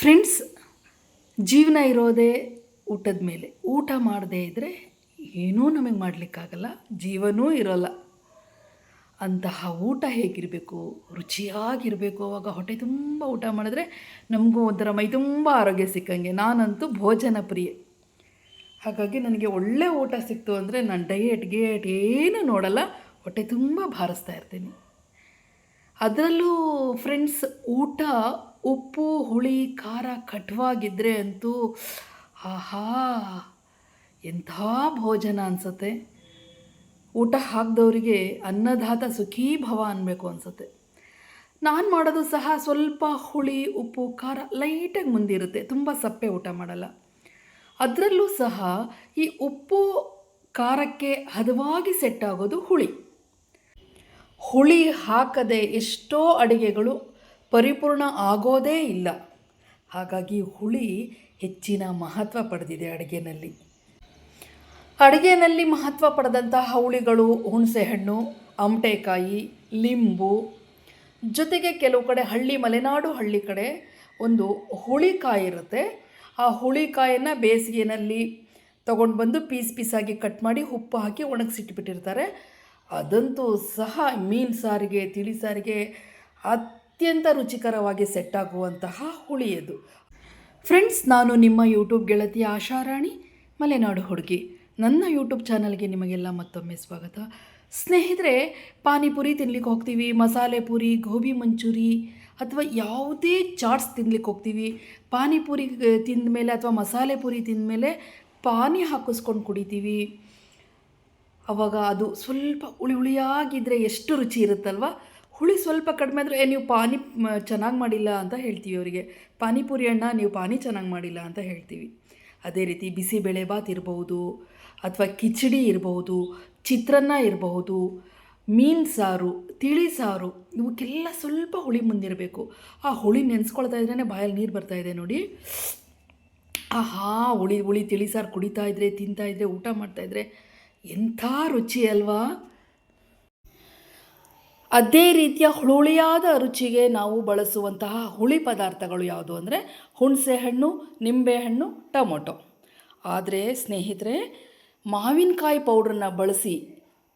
Friends, ಜೀವನ ಇರೋದೇ ಊಟದ ಮೇಲೆ. ಊಟ ಮಾಡದೇ ಇದ್ದರೆ ಏನೂ ನಮಗೆ ಮಾಡಲಿಕ್ಕಾಗಲ್ಲ, ಜೀವನೂ ಇರೋಲ್ಲ. ಅಂತಹ ಊಟ ಹೇಗಿರಬೇಕು, ರುಚಿಯಾಗಿರಬೇಕು. ಆವಾಗ ಹೊಟ್ಟೆ ತುಂಬ ಊಟ ಮಾಡಿದ್ರೆ ನಮಗೂ ಒಂಥರ ಮೈ ತುಂಬ ಆರೋಗ್ಯ ಸಿಕ್ಕಂಗೆ. ನಾನಂತೂ ಭೋಜನ ಪ್ರಿಯೆ. ಹಾಗಾಗಿ ನನಗೆ ಒಳ್ಳೆ ಊಟ ಸಿಕ್ತು ಅಂದರೆ ನಾನು ಡಯೇಟ್ ಏನೂ ನೋಡಲ್ಲ, ಹೊಟ್ಟೆ ತುಂಬ ಭಾರಿಸ್ತಾ ಇರ್ತೀನಿ. ಅದರಲ್ಲೂ ಫ್ರೆಂಡ್ಸ್, ಊಟ ಉಪ್ಪು ಹುಳಿ ಖಾರ ಕಟುವಾಗಿದ್ದರೆ ಅಂತೂ ಆಹಾ, ಎಂಥ ಭೋಜನ ಅನಿಸುತ್ತೆ. ಊಟ ಹಾಕಿದವರಿಗೆ ಅನ್ನದಾತ ಸುಖೀ ಭವ ಅನ್ನಬೇಕು ಅನಿಸುತ್ತೆ. ನಾನು ಮಾಡೋದು ಸಹ ಸ್ವಲ್ಪ ಹುಳಿ ಉಪ್ಪು ಖಾರ ಲೈಟಾಗಿ ಮುಂದಿರುತ್ತೆ, ತುಂಬ ಸಪ್ಪೆ ಊಟ ಮಾಡಲ್ಲ. ಅದರಲ್ಲೂ ಸಹ ಈ ಉಪ್ಪು ಖಾರಕ್ಕೆ ಹದವಾಗಿ ಸೆಟ್ ಆಗೋದು ಹುಳಿ. ಹುಳಿ ಹಾಕದೆ ಎಷ್ಟೋ ಅಡುಗೆಗಳು ಪರಿಪೂರ್ಣ ಆಗೋದೇ ಇಲ್ಲ. ಹಾಗಾಗಿ ಹುಳಿ ಹೆಚ್ಚಿನ ಮಹತ್ವ ಪಡೆದಿದೆ ಅಡುಗೆಯಲ್ಲಿ ಮಹತ್ವ ಪಡೆದಂತಹ ಹುಳಿಗಳು ಹುಣಸೆಹಣ್ಣು, ಅಮಟೆಕಾಯಿ, ಲಿಂಬು, ಜೊತೆಗೆ ಕೆಲವು ಕಡೆ ಮಲೆನಾಡು ಹಳ್ಳಿ ಕಡೆ ಒಂದು ಹುಳಿಕಾಯಿ ಇರುತ್ತೆ. ಆ ಹುಳಿಕಾಯನ್ನು ಬೇಸಿಗೆಯಲ್ಲಿ ತೊಗೊಂಡು ಬಂದು ಪೀಸಾಗಿ ಕಟ್ ಮಾಡಿ ಉಪ್ಪು ಹಾಕಿ ಒಣಗಿಸಿಟ್ಬಿಟ್ಟಿರ್ತಾರೆ. ಅದಂತೂ ಸಹ ಮೀನು ಸಾರಿಗೆ, ತಿಳಿ ಸಾರಿಗೆ ಅತ್ಯಂತ ರುಚಿಕರವಾಗಿ ಸೆಟ್ ಆಗುವಂತಹ ಹುಳಿಯದು. ಫ್ರೆಂಡ್ಸ್, ನಾನು ನಿಮ್ಮ ಯೂಟ್ಯೂಬ್ ಗೆಳತಿ ಆಶಾರಾಣಿ, ಮಲೆನಾಡು ಹುಡುಗಿ. ನನ್ನ ಯೂಟ್ಯೂಬ್ ಚಾನಲ್ಗೆ ನಿಮಗೆಲ್ಲ ಮತ್ತೊಮ್ಮೆ ಸ್ವಾಗತ. ಸ್ನೇಹಿತರೆ, ಪಾನಿಪುರಿ ತಿನ್ಲಿಕ್ಕೆ ಹೋಗ್ತೀವಿ, ಮಸಾಲೆ ಪೂರಿ, ಗೋಬಿ ಮಂಚೂರಿ ಅಥವಾ ಯಾವುದೇ ಚಾಟ್ಸ್ ತಿನ್ಲಿಕ್ಕೆ ಹೋಗ್ತೀವಿ. ಪಾನಿಪುರಿ ತಿಂದ ಮೇಲೆ ಅಥವಾ ಮಸಾಲೆ ಪೂರಿ ತಿಂದ ಮೇಲೆ ಪಾನಿ ಹಾಕಿಸ್ಕೊಂಡು ಕುಡಿತೀವಿ. ಆವಾಗ ಅದು ಸ್ವಲ್ಪ ಹುಳಿಯಾಗಿದ್ದರೆ ಎಷ್ಟು ರುಚಿ ಇರುತ್ತಲ್ವ. ಹುಳಿ ಸ್ವಲ್ಪ ಕಡಿಮೆ ಆದರೆ ನೀವು ಪಾನಿ ಚೆನ್ನಾಗಿ ಮಾಡಿಲ್ಲ ಅಂತ ಹೇಳ್ತೀವಿ ಅವರಿಗೆ. ಪಾನಿಪುರಿ ಅಣ್ಣ, ನೀವು ಪಾನಿ ಚೆನ್ನಾಗಿ ಮಾಡಿಲ್ಲ ಅಂತ ಹೇಳ್ತೀವಿ. ಅದೇ ರೀತಿ ಬಿಸಿಬೇಳೆಬಾತ್ ಇರಬಹುದು, ಅಥವಾ ಕಿಚಡಿ ಇರಬಹುದು, ಚಿತ್ರಾನ್ನ ಇರಬಹುದು, ಮೀನು ಸಾರು, ತಿಳಿ ಸಾರು, ಇವಕ್ಕೆಲ್ಲ ಸ್ವಲ್ಪ ಹುಳಿ ಮುಂದಿರಬೇಕು. ಆ ಹುಳಿ ನೆನೆಸ್ಕೊಳ್ತಾ ಇದ್ರೇ ಬಾಯಲ್ಲಿ ನೀರು ಬರ್ತಾಯಿದೆ ನೋಡಿ. ಆಹಾ, ಹುಳಿ ತಿಳಿ ಸಾರು ಕುಡಿತಾ ಇದ್ದರೆ, ತಿಂತಾಯಿದ್ರೆ, ಊಟ ಮಾಡ್ತಾಯಿದ್ರೆ ಎಂಥ ರುಚಿ ಅಲ್ವಾ. ಅದೇ ರೀತಿಯ ಹುಳಿಯಾದ ರುಚಿಗೆ ನಾವು ಬಳಸುವಂತಹ ಹುಳಿ ಪದಾರ್ಥಗಳು ಯಾವುದು ಅಂದರೆ ಹುಣಸೆಹಣ್ಣು, ನಿಂಬೆಹಣ್ಣು, ಟೊಮೊಟೊ. ಆದರೆ ಸ್ನೇಹಿತರೆ, ಮಾವಿನಕಾಯಿ ಪೌಡ್ರನ್ನ ಬಳಸಿ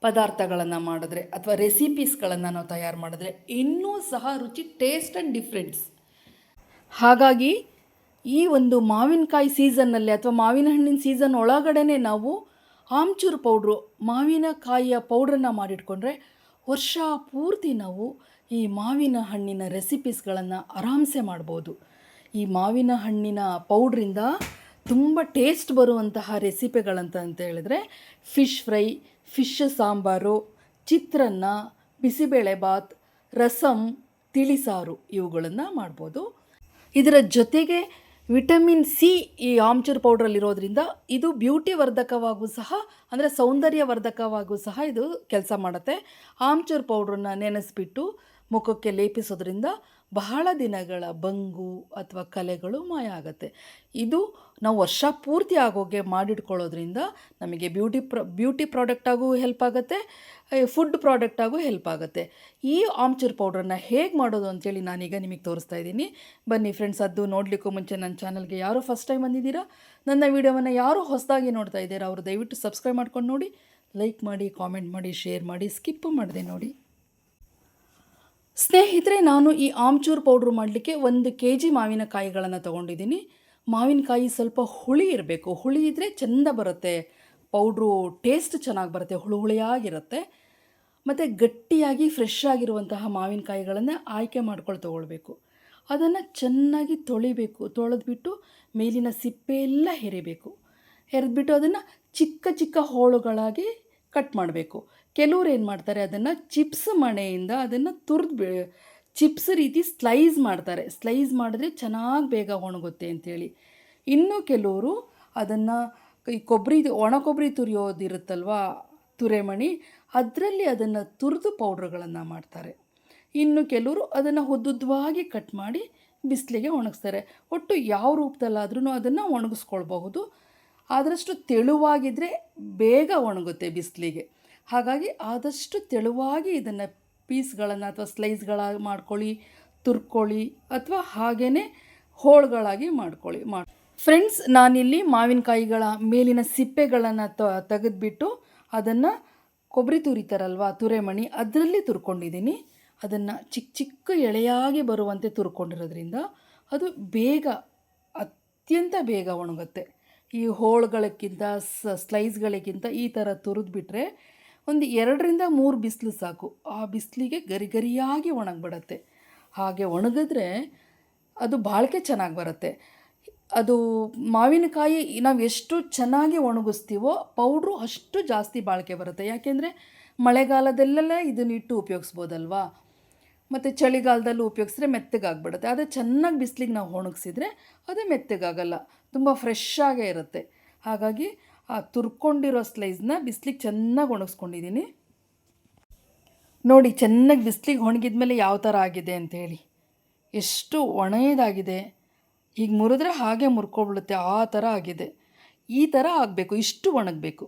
ಪದಾರ್ಥಗಳನ್ನು ಮಾಡಿದ್ರೆ ಅಥವಾ ರೆಸಿಪೀಸ್ಗಳನ್ನು ನಾವು ತಯಾರು ಮಾಡಿದ್ರೆ ಇನ್ನೂ ಸಹ ರುಚಿ ಟೇಸ್ಟ್ ಆ್ಯಂಡ್ ಡಿಫ್ರೆನ್ಸ್. ಹಾಗಾಗಿ ಈ ಒಂದು ಮಾವಿನಕಾಯಿ ಸೀಸನ್ನಲ್ಲಿ ಅಥವಾ ಮಾವಿನ ಹಣ್ಣಿನ ಸೀಸನ್ ಒಳಗಡೆ ನಾವು ಆಮ್ಚೂರು ಪೌಡ್ರು, ಮಾವಿನಕಾಯಿಯ ಪೌಡ್ರನ್ನು ಮಾಡಿಟ್ಕೊಂಡ್ರೆ ವರ್ಷ ಪೂರ್ತಿ ನಾವು ಈ ಮಾವಿನ ಹಣ್ಣಿನ ರೆಸಿಪೀಸ್ಗಳನ್ನು ಆರಾಮ್ಸೆ ಮಾಡ್ಬೋದು. ಈ ಮಾವಿನ ಹಣ್ಣಿನ ಪೌಡ್ರಿಂದ ತುಂಬ ಟೇಸ್ಟ್ ಬರುವಂತಹ ರೆಸಿಪಿಗಳಂತ ಹೇಳಿದ್ರೆ ಫಿಶ್ ಫ್ರೈ, ಫಿಶ್ ಸಾಂಬಾರು, ಚಿತ್ರಾನ್ನ, ಬಿಸಿಬೇಳೆಬಾತ್, ರಸಮ್, ತಿಳಿಸಾರು ಇವುಗಳನ್ನು ಮಾಡ್ಬೋದು. ಇದರ ಜೊತೆಗೆ ವಿಟಮಿನ್ ಸಿ ಈ ಆಮ್ಚೂರು ಪೌಡ್ರಲ್ಲಿರೋದ್ರಿಂದ ಇದು ಬ್ಯೂಟಿ ವರ್ಧಕವಾಗೂ ಸಹ, ಅಂದರೆ ಸೌಂದರ್ಯವರ್ಧಕವಾಗೂ ಸಹ ಇದು ಕೆಲಸ ಮಾಡುತ್ತೆ. ಆಮ್ಚೂರು ಪೌಡ್ರನ್ನ ನೆನೆಸ್ಬಿಟ್ಟು ಮುಖಕ್ಕೆ ಲೇಪಿಸೋದ್ರಿಂದ ಬಹಳ ದಿನಗಳ ಬಂಗು ಅಥವಾ ಕಲೆಗಳು ಮಾಯ ಆಗುತ್ತೆ. ಇದು ನಾವು ವರ್ಷ ಪೂರ್ತಿ ಆಗೋಗೆ ಮಾಡಿಟ್ಕೊಳ್ಳೋದ್ರಿಂದ ನಮಗೆ ಬ್ಯೂಟಿ ಪ್ರಾಡಕ್ಟಾಗೂ ಹೆಲ್ಪ್ ಆಗುತ್ತೆ, ಫುಡ್ ಪ್ರಾಡಕ್ಟಾಗೂ ಹೆಲ್ಪ್ ಆಗುತ್ತೆ. ಈ ಆಮ್ಚೂರು ಪೌಡ್ರನ್ನು ಹೇಗೆ ಮಾಡೋದು ಅಂತೇಳಿ ನಾನೀಗ ನಿಮಗೆ ತೋರಿಸ್ತಾ ಇದ್ದೀನಿ. ಬನ್ನಿ ಫ್ರೆಂಡ್ಸ್, ಅದು ನೋಡಲಿಕ್ಕೂ ಮುಂಚೆ ನನ್ನ ಚಾನಲ್ಗೆ ಯಾರು ಫಸ್ಟ್ ಟೈಮ್ ಬಂದಿದ್ದೀರಾ, ನನ್ನ ವೀಡಿಯೋವನ್ನು ಯಾರು ಹೊಸದಾಗಿ ನೋಡ್ತಾ ಇದ್ದೀರಾ ಅವರು ದಯವಿಟ್ಟು ಸಬ್ಸ್ಕ್ರೈಬ್ ಮಾಡ್ಕೊಂಡು ನೋಡಿ, ಲೈಕ್ ಮಾಡಿ, ಕಾಮೆಂಟ್ ಮಾಡಿ, ಶೇರ್ ಮಾಡಿ, ಸ್ಕಿಪ್ ಮಾಡಿದೆ ನೋಡಿ. ಸ್ನೇಹಿತರೆ, ನಾನು ಈ ಆಮ್ಚೂರು ಪೌಡ್ರು ಮಾಡಲಿಕ್ಕೆ 1 kg ಮಾವಿನಕಾಯಿಗಳನ್ನು ತೊಗೊಂಡಿದ್ದೀನಿ. ಮಾವಿನಕಾಯಿ ಸ್ವಲ್ಪ ಹುಳಿ ಇರಬೇಕು, ಹುಳಿ ಇದ್ದರೆ ಚೆಂದ ಬರುತ್ತೆ, ಪೌಡ್ರು ಟೇಸ್ಟ್ ಚೆನ್ನಾಗಿ ಬರುತ್ತೆ, ಹುಳಿಯಾಗಿರುತ್ತೆ. ಮತ್ತು ಗಟ್ಟಿಯಾಗಿ ಫ್ರೆಶ್ ಆಗಿರುವಂತಹ ಮಾವಿನಕಾಯಿಗಳನ್ನು ಆಯ್ಕೆ ಮಾಡ್ಕೊಂಡು ತೊಗೊಳ್ಬೇಕು. ಅದನ್ನು ಚೆನ್ನಾಗಿ ತೊಳಿಬೇಕು, ತೊಳೆದ್ಬಿಟ್ಟು ಮೇಲಿನ ಸಿಪ್ಪೆ ಎಲ್ಲ ಹೆರಿಬೇಕು. ಹೆರೆದ್ಬಿಟ್ಟು ಅದನ್ನು ಚಿಕ್ಕ ಚಿಕ್ಕ ಹೋಳುಗಳಾಗಿ ಕಟ್ ಮಾಡಬೇಕು. ಕೆಲವ್ರು ಏನು ಮಾಡ್ತಾರೆ, ಅದನ್ನು ಚಿಪ್ಸ್ ಮಣೆಯಿಂದ ಅದನ್ನು ಚಿಪ್ಸ್ ರೀತಿ ಸ್ಲೈಸ್ ಮಾಡ್ತಾರೆ. ಸ್ಲೈಸ್ ಮಾಡಿದ್ರೆ ಚೆನ್ನಾಗಿ ಬೇಗ ಒಣಗುತ್ತೆ ಅಂಥೇಳಿ. ಇನ್ನು ಕೆಲವರು ಅದನ್ನು ಈ ಒಣ ಕೊಬ್ಬರಿ ತುರಿಯೋದಿರುತ್ತಲ್ವ, ತುರೆಮಣಿ, ಅದರಲ್ಲಿ ಅದನ್ನು ತುರಿದು ಪೌಡ್ರುಗಳನ್ನು ಮಾಡ್ತಾರೆ. ಇನ್ನು ಕೆಲವರು ಅದನ್ನು ಉದ್ದುದ್ದವಾಗಿ ಕಟ್ ಮಾಡಿ ಬಿಸಿಲಿಗೆ ಒಣಗಿಸ್ತಾರೆ. ಒಟ್ಟು ಯಾವ ರೂಪದಲ್ಲಾದ್ರೂ ಅದನ್ನು ಒಣಗಿಸ್ಕೊಳ್ಬಹುದು. ಆದಷ್ಟು ತೆಳುವಾಗಿದ್ದರೆ ಬೇಗ ಒಣಗುತ್ತೆ ಬಿಸಿಲಿಗೆ. ಹಾಗಾಗಿ ಆದಷ್ಟು ತೆಳುವಾಗಿ ಇದನ್ನು ಪೀಸ್ಗಳನ್ನು ಅಥವಾ ಸ್ಲೈಸ್ಗಳಾಗಿ ಮಾಡ್ಕೊಳ್ಳಿ, ತುರ್ಕೊಳ್ಳಿ, ಅಥವಾ ಹಾಗೇ ಹೋಳುಗಳಾಗಿ ಮಾಡ್ಕೊಳ್ಳಿ. ಫ್ರೆಂಡ್ಸ್, ನಾನಿಲ್ಲಿ ಮಾವಿನಕಾಯಿಗಳ ಮೇಲಿನ ಸಿಪ್ಪೆಗಳನ್ನು ತೆಗೆದುಬಿಟ್ಟು ಅದನ್ನು ಕೊಬ್ಬರಿ ತುರಿತಾರಲ್ವ, ತುರೆಮಣಿ, ಅದರಲ್ಲಿ ತುರ್ಕೊಂಡಿದ್ದೀನಿ. ಅದನ್ನು ಚಿಕ್ಕ ಚಿಕ್ಕ ಎಳೆಯಾಗಿ ಬರುವಂತೆ ತುರ್ಕೊಂಡಿರೋದ್ರಿಂದ ಅದು ಬೇಗ, ಅತ್ಯಂತ ಬೇಗ ಒಣಗುತ್ತೆ. ಈ ಹೋಳುಗಳಕ್ಕಿಂತ ಸ್ಲೈಸ್ಗಳಿಗಿಂತ ಈ ಥರ ತುರಿದ್ಬಿಟ್ರೆ ಒಂದು 2-3 ಬಿಸಿಲು ಸಾಕು. ಆ ಬಿಸಿಲಿಗೆ ಗರಿ ಗರಿಯಾಗಿ ಒಣಗಿಬಿಡತ್ತೆ. ಹಾಗೆ ಒಣಗಿದ್ರೆ ಅದು ಬಾಳಿಕೆ ಚೆನ್ನಾಗಿ ಬರುತ್ತೆ. ಅದು ಮಾವಿನಕಾಯಿ ನಾವು ಎಷ್ಟು ಚೆನ್ನಾಗಿ ಒಣಗಿಸ್ತೀವೋ ಪೌಡ್ರು ಅಷ್ಟು ಜಾಸ್ತಿ ಬಾಳಿಕೆ ಬರುತ್ತೆ. ಯಾಕೆಂದರೆ ಮಳೆಗಾಲದಲ್ಲೆಲ್ಲ ಇದನ್ನ ಇಟ್ಟು ಉಪಯೋಗಿಸ್ಬೋದಲ್ವಾ, ಮತ್ತು ಚಳಿಗಾಲದಲ್ಲೂ ಉಪಯೋಗಿಸಿದ್ರೆ ಮೆತ್ತಗಾಗ್ಬಿಡುತ್ತೆ. ಆದರೆ ಚೆನ್ನಾಗಿ ಬಿಸಿಲಿಗೆ ನಾವು ಒಣಗಿಸಿದ್ರೆ ಅದು ಮೆತ್ತಗಾಗಲ್ಲ, ತುಂಬ ಫ್ರೆಶ್ ಆಗೇ ಇರುತ್ತೆ. ಹಾಗಾಗಿ ಆ ತುರ್ಕೊಂಡಿರೋ ಸ್ಲೈಸ್ನ ಬಿಸಿಲಿಗೆ ಚೆನ್ನಾಗಿ ಒಣಗಿಸ್ಕೊಂಡಿದ್ದೀನಿ. ನೋಡಿ, ಚೆನ್ನಾಗಿ ಬಿಸಿಲಿಗೆ ಒಣಗಿದ್ಮೇಲೆ ಯಾವ ಥರ ಆಗಿದೆ ಅಂಥೇಳಿ, ಎಷ್ಟು ಒಣೇದಾಗಿದೆ. ಈಗ ಮುರಿದ್ರೆ ಹಾಗೆ ಮುರ್ಕೊಬಿಡುತ್ತೆ, ಆ ಥರ ಆಗಿದೆ. ಈ ಥರ ಆಗಬೇಕು, ಇಷ್ಟು ಒಣಗಬೇಕು.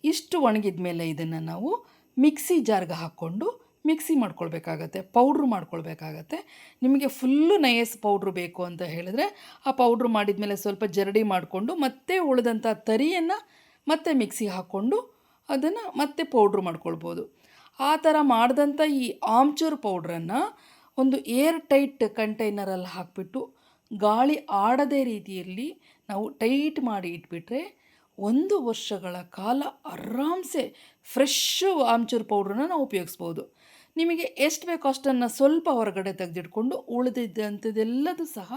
ಇಷ್ಟು ಒಣಗಿದ ಮೇಲೆ ಇದನ್ನು ನಾವು ಮಿಕ್ಸಿ ಜಾರ್ಗೆ ಹಾಕ್ಕೊಂಡು ಮಿಕ್ಸಿ ಮಾಡ್ಕೊಳ್ಬೇಕಾಗತ್ತೆ, ಪೌಡ್ರು ಮಾಡ್ಕೊಳ್ಬೇಕಾಗತ್ತೆ. ನಿಮಗೆ ಫುಲ್ಲು ನೈಸ್ ಪೌಡ್ರು ಬೇಕು ಅಂತ ಹೇಳಿದ್ರೆ ಆ ಪೌಡ್ರು ಮಾಡಿದ್ಮೇಲೆ ಸ್ವಲ್ಪ ಜರಡಿ ಮಾಡಿಕೊಂಡು ಮತ್ತೆ ಉಳಿದಂಥ ತರಿಯನ್ನು ಮತ್ತೆ ಮಿಕ್ಸಿಗೆ ಹಾಕ್ಕೊಂಡು ಅದನ್ನು ಮತ್ತೆ ಪೌಡ್ರು ಮಾಡ್ಕೊಳ್ಬೋದು. ಆ ಥರ ಮಾಡಿದಂಥ ಈ ಆಮ್ಚೂರ್ ಪೌಡ್ರನ್ನು ಒಂದು ಏರ್ ಟೈಟ್ ಕಂಟೈನರಲ್ಲಿ ಹಾಕಿಬಿಟ್ಟು ಗಾಳಿ ಆಡದೇ ರೀತಿಯಲ್ಲಿ ನಾವು ಟೈಟ್ ಮಾಡಿ ಇಟ್ಬಿಟ್ರೆ 1 ವರ್ಷಗಳ ಕಾಲ ಆರಾಮ್ಸೆ ಫ್ರೆಶ್ಶು ಆಮ್ಚೂರ್ ಪೌಡ್ರನ್ನ ನಾವು ಉಪಯೋಗಿಸ್ಬೋದು. ನಿಮಗೆ ಎಷ್ಟು ಬೇಕೋ ಅಷ್ಟನ್ನು ಸ್ವಲ್ಪ ಹೊರಗಡೆ ತೆಗೆದಿಟ್ಕೊಂಡು ಉಳಿದಿದ್ದಂಥದ್ದೆಲ್ಲದೂ ಸಹ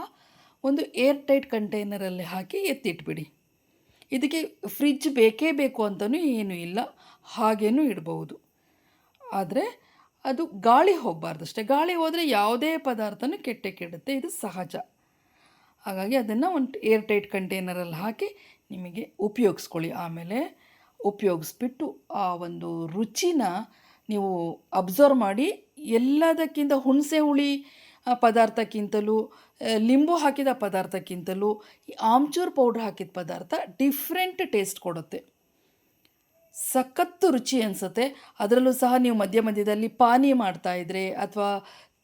ಒಂದು ಏರ್ ಟೈಟ್ ಕಂಟೈನರಲ್ಲಿ ಹಾಕಿ ಎತ್ತಿಟ್ಬಿಡಿ. ಇದಕ್ಕೆ ಫ್ರಿಡ್ಜ್ ಬೇಕೇ ಬೇಕು ಅಂತಲೂ ಏನೂ ಇಲ್ಲ, ಹಾಗೇನೂ ಇಡ್ಬೋದು. ಆದರೆ ಅದು ಗಾಳಿ ಹೋಗಬಾರ್ದು ಅಷ್ಟೇ. ಗಾಳಿ ಹೋದರೆ ಯಾವುದೇ ಪದಾರ್ಥನೂ ಕೆಡುತ್ತೆ, ಇದು ಸಹಜ. ಹಾಗಾಗಿ ಅದನ್ನು ಒಂದು ಏರ್ ಟೈಟ್ ಕಂಟೈನರಲ್ಲಿ ಹಾಕಿ ನಿಮಗೆ ಉಪಯೋಗಿಸ್ಕೊಳ್ಳಿ. ಆಮೇಲೆ ಉಪಯೋಗಿಸ್ಬಿಟ್ಟು ಆ ಒಂದು ರುಚಿನ ನೀವು ಅಬ್ಸರ್ವ್ ಮಾಡಿ. ಎಲ್ಲದಕ್ಕಿಂತ ಹುಣಸೆ ಹುಳಿ ಪದಾರ್ಥಕ್ಕಿಂತಲೂ, ಲಿಂಬು ಹಾಕಿದ ಪದಾರ್ಥಕ್ಕಿಂತಲೂ ಈ ಆಮ್ಚೂರ್ ಪೌಡ್ರ್ ಹಾಕಿದ ಪದಾರ್ಥ ಡಿಫ್ರೆಂಟ್ ಟೇಸ್ಟ್ ಕೊಡುತ್ತೆ, ಸಖತ್ತು ರುಚಿ ಅನಿಸುತ್ತೆ. ಅದರಲ್ಲೂ ಸಹ ನೀವು ಮಧ್ಯ ಮಧ್ಯದಲ್ಲಿ ಪಾನಿ ಮಾಡ್ತಾಯಿದ್ರೆ ಅಥವಾ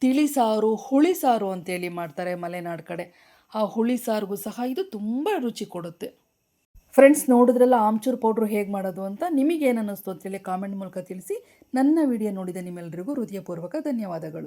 ತಿಳಿ ಸಾರು, ಹುಳಿ ಸಾರು ಅಂತೇಳಿ ಮಾಡ್ತಾರೆ ಮಲೆನಾಡು ಕಡೆ, ಆ ಹುಳಿ ಸಾರಿಗೂ ಸಹ ಇದು ತುಂಬ ರುಚಿ ಕೊಡುತ್ತೆ. ಫ್ರೆಂಡ್ಸ್, ನೋಡಿದ್ರಲ್ಲ ಆಮ್ಚೂರ್ ಪೌಡ್ರು ಹೇಗೆ ಮಾಡೋದು ಅಂತ. ನಿಮಗೇನು ಅನ್ನಿಸ್ತು ಅಂತೇಳಿ ಕಾಮೆಂಟ್ ಮೂಲಕ ತಿಳಿಸಿ. ನನ್ನ ವಿಡಿಯೋ ನೋಡಿದ ನಿಮ್ಮೆಲ್ಲರಿಗೂ ಹೃದಯಪೂರ್ವಕ ಧನ್ಯವಾದಗಳು.